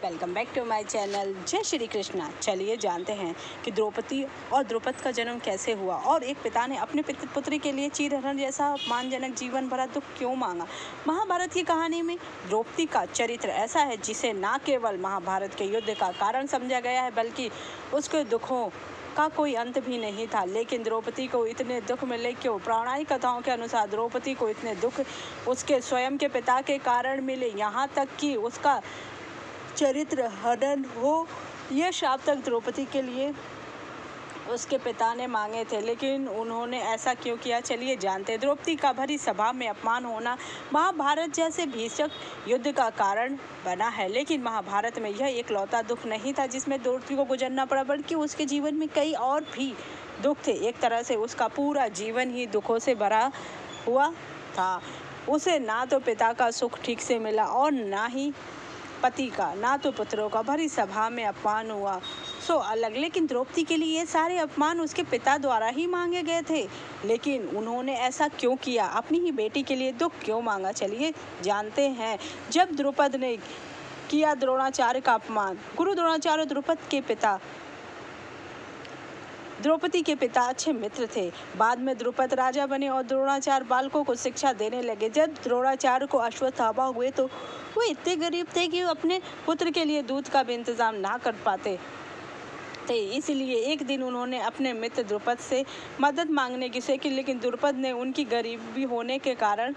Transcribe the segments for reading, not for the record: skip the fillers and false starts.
Welcome back to my channel. जय श्री कृष्णा। चलिए जानते हैं कि द्रौपदी और द्रुपद का जन्म कैसे हुआ और एक पिता ने अपने पुत्री के लिए चीरहरण जैसा अपमानजनक जीवन भरा दुख क्यों मांगा। महाभारत की कहानी में द्रौपदी का चरित्र ऐसा है जिसे न केवल महाभारत के युद्ध का कारण समझा गया है बल्कि उसके दुखों का कोई अंत भी नहीं था। लेकिन द्रौपदी को इतने दुख मिले क्यों? पौराणिक कथाओं के अनुसार द्रौपदी को इतने दुख उसके स्वयं के पिता के कारण मिले, यहाँ तक कि उसका चरित्र हनन हो। यह शाप तक द्रौपदी के लिए उसके पिता ने मांगे थे, लेकिन उन्होंने ऐसा क्यों किया, चलिए जानते हैं। द्रौपदी का भरी सभा में अपमान होना महाभारत जैसे भीषण युद्ध का कारण बना है, लेकिन महाभारत में यह एकलौता दुख नहीं था जिसमें द्रौपदी को गुजरना पड़ा, बल्कि उसके जीवन में कई और भी दुख थे। एक तरह से उसका पूरा जीवन ही दुखों से भरा हुआ था। उसे ना तो पिता का सुख ठीक से मिला और ना ही पति का, ना तो पुत्रों का। भरी सभा में अपमान हुआ सो अलग, लेकिन द्रौपदी के लिए ये सारे अपमान उसके पिता द्वारा ही मांगे गए थे। लेकिन उन्होंने ऐसा क्यों किया? अपनी ही बेटी के लिए दुख क्यों मांगा, चलिए जानते हैं। जब द्रुपद ने किया द्रोणाचार्य का अपमान, गुरु द्रोणाचार्य द्रौपदी के पिता अच्छे मित्र थे। बाद में द्रुपद राजा बने और द्रोणाचार्य बालकों को शिक्षा देने लगे। जब द्रोणाचार्य को अश्वत्थामा हुए तो वो इतने गरीब थे कि वो अपने पुत्र के लिए दूध का भी इंतजाम ना कर पाते थे। इसलिए एक दिन उन्होंने अपने मित्र द्रुपद से मदद मांगने की सोची, लेकिन द्रुपद ने उनकी गरीबी होने के कारण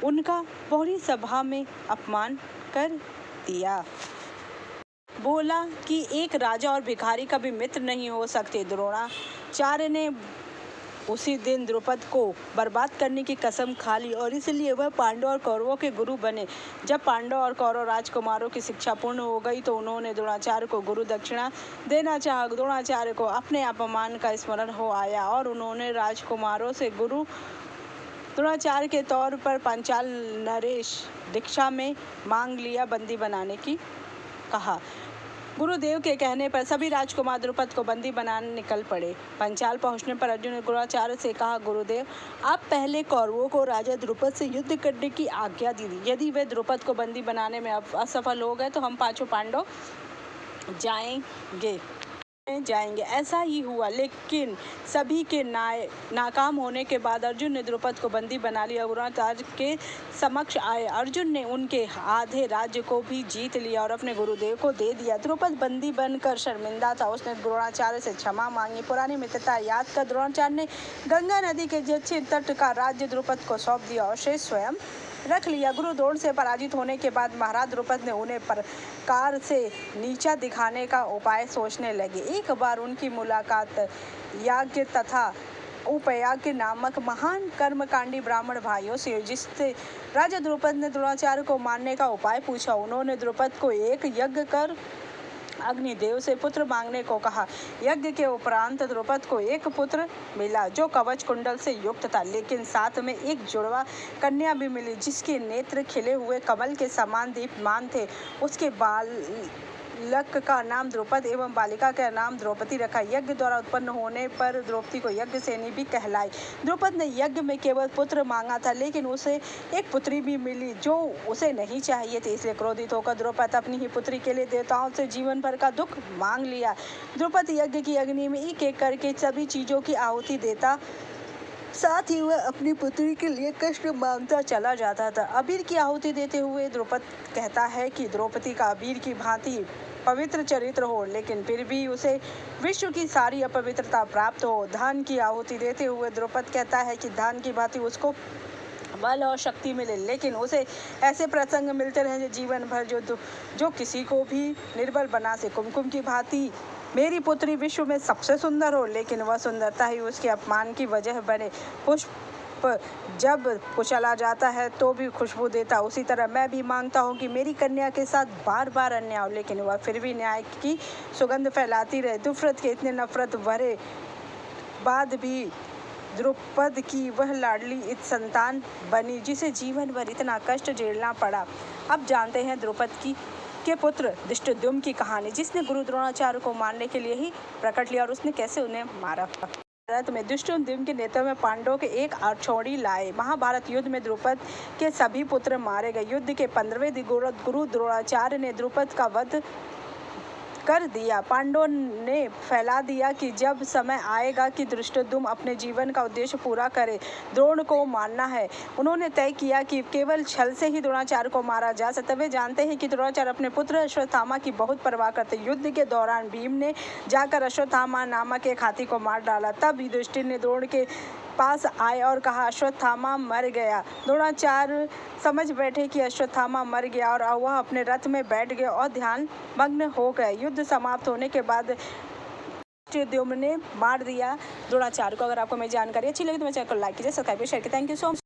उनका बड़ी सभा में अपमान कर दिया। बोला कि एक राजा और भिखारी कभी मित्र नहीं हो सकते। द्रोणाचार्य ने उसी दिन द्रुपद को बर्बाद करने की कसम खा ली और इसलिए वह पांडव और कौरवों के गुरु बने। जब पांडव और कौरव राजकुमारों की शिक्षा पूर्ण हो गई तो उन्होंने द्रोणाचार्य को गुरु दक्षिणा देना चाहा। द्रोणाचार्य को अपने अपमान का स्मरण हो आया और उन्होंने राजकुमारों से गुरु द्रोणाचार्य के तौर पर पांचाल नरेश दीक्षा में मांग लिया, बंदी बनाने की कहा। गुरुदेव के कहने पर सभी राजकुमार द्रुपद को बंदी बनाने निकल पड़े। पंचाल पहुंचने पर अर्जुन ने द्रोणाचार्य से कहा, गुरुदेव आप पहले कौरवों को राजा द्रुपद से युद्ध करने की आज्ञा दी। यदि वे द्रुपद को बंदी बनाने में असफल हो गए तो हम पांचों पांडव जाएंगे। ऐसा ही हुआ, लेकिन सभी के नाकाम होने के बाद अर्जुन ने द्रुपद को बंदी बना लिया। द्रोणाचार्य के समक्ष आए अर्जुन ने उनके आधे राज्य को भी जीत लिया और अपने गुरुदेव को दे दिया। द्रुपद बंदी बनकर शर्मिंदा था। उसने द्रोणाचार्य से क्षमा मांगी। पुरानी मित्रता याद कर द्रोणाचार्य ने गंगा नदी के दक्षिण तट का राज्य द्रुपद को सौंप दिया और शेष स्वयं रख लिया। गुरु द्रोण से पराजित होने के बाद महाराज द्रुपद ने उन्हें प्रकार से नीचा दिखाने का उपाय सोचने लगे। एक बार उनकी मुलाकात याज्ञ तथा उपयाज्ञ नामक महान कर्मकांडी ब्राह्मण भाइयों से, जिससे राजा द्रुपद ने द्रोणाचार्य को मारने का उपाय पूछा। उन्होंने द्रुपद को एक यज्ञ कर अग्निदेव से पुत्र मांगने को कहा। यज्ञ के उपरांत द्रुपद को एक पुत्र मिला जो कवच कुंडल से युक्त था, लेकिन साथ में एक जुड़वा कन्या भी मिली जिसके नेत्र खिले हुए कमल के समान दीप्यमान थे। उसके बालक का नाम द्रुपद एवं बालिका का नाम द्रौपदी रखा। यज्ञ द्वारा उत्पन्न होने पर द्रौपदी को यज्ञसेनी भी कहलाई। द्रुपद ने यज्ञ में केवल पुत्र मांगा था, लेकिन उसे एक पुत्री भी मिली जो उसे नहीं चाहिए थी। इसलिए क्रोधित होकर द्रुपद अपनी ही पुत्री के लिए देवताओं से जीवन भर का दुख मांग लिया। द्रुपद यज्ञ की अग्नि में एक एक करके सभी चीजों की आहुति देता, साथ ही वह अपनी पुत्री के लिए कष्ट मांगता चला जाता था। अबीर की आहुति देते हुए द्रुपद कहता है कि द्रौपदी का अबीर की भांति पवित्र चरित्र हो, लेकिन फिर भी उसे विश्व की सारी अपवित्रता प्राप्त हो। धन की आहुति देते हुए द्रुपद कहता है कि धन की भांति उसको बल और शक्ति मिले, लेकिन उसे ऐसे प्रसंग मिलते रहे जीवन भर जो किसी को भी निर्बल बना से। कुमकुम की भांति मेरी पुत्री विश्व में सबसे सुंदर हो, लेकिन वह सुंदरता ही उसके अपमान की वजह बने। पुष्प जब कुचला जाता है तो भी खुशबू देता, उसी तरह मैं भी मांगता हूँ कि मेरी कन्या के साथ बार बार अन्याय हो, लेकिन वह फिर भी न्याय की सुगंध फैलाती रहे। द्रुपद के इतने नफरत भरे बाद भी द्रुपद की वह लाडली संतान बनी जिसे जीवन भर इतना कष्ट झेलना पड़ा। अब जानते हैं द्रुपद के पुत्र धृष्टद्युम्न की कहानी, जिसने गुरु द्रोणाचार्य को मारने के लिए ही प्रकट लिया और उसने कैसे उन्हें मारा। भारत में दुष्टद्युम्न के नेतृत्व में पांडवों के एक छोड़ी लाए। महाभारत युद्ध में द्रुपद के सभी पुत्र मारे गए। युद्ध के 15वें दिन गुरु द्रोणाचार्य ने द्रुपद का वध कर दिया। पांडवों ने फैला दिया कि जब समय आएगा कि धृष्टद्युम्न अपने जीवन का उद्देश्य पूरा करे, द्रोण को मारना है। उन्होंने तय किया कि केवल छल से ही द्रोणाचार्य को मारा जा सकता है। वे जानते हैं कि द्रोणाचार्य अपने पुत्र अश्वत्थामा की बहुत परवाह करते। युद्ध के दौरान भीम ने जाकर अश्वत्थामा नामक एक हाथी को मार डाला। तब युधिष्ठिर ने द्रोण के पास आए और कहा, अश्वत्थामा मर गया। द्रोणाचार्य समझ बैठे कि अश्वत्थामा मर गया और वह अपने रथ में बैठ गए और ध्यान मग्न हो गए। युद्ध समाप्त होने के बाद धृष्टद्युम्न ने मार दिया द्रोणाचार्य को। अगर आपको मेरी जानकारी अच्छी लगी तो मेरे चैनल को लाइक कीजिए, सब्सक्राइब कीजिए, शेयर कीजिए। Thank you so much.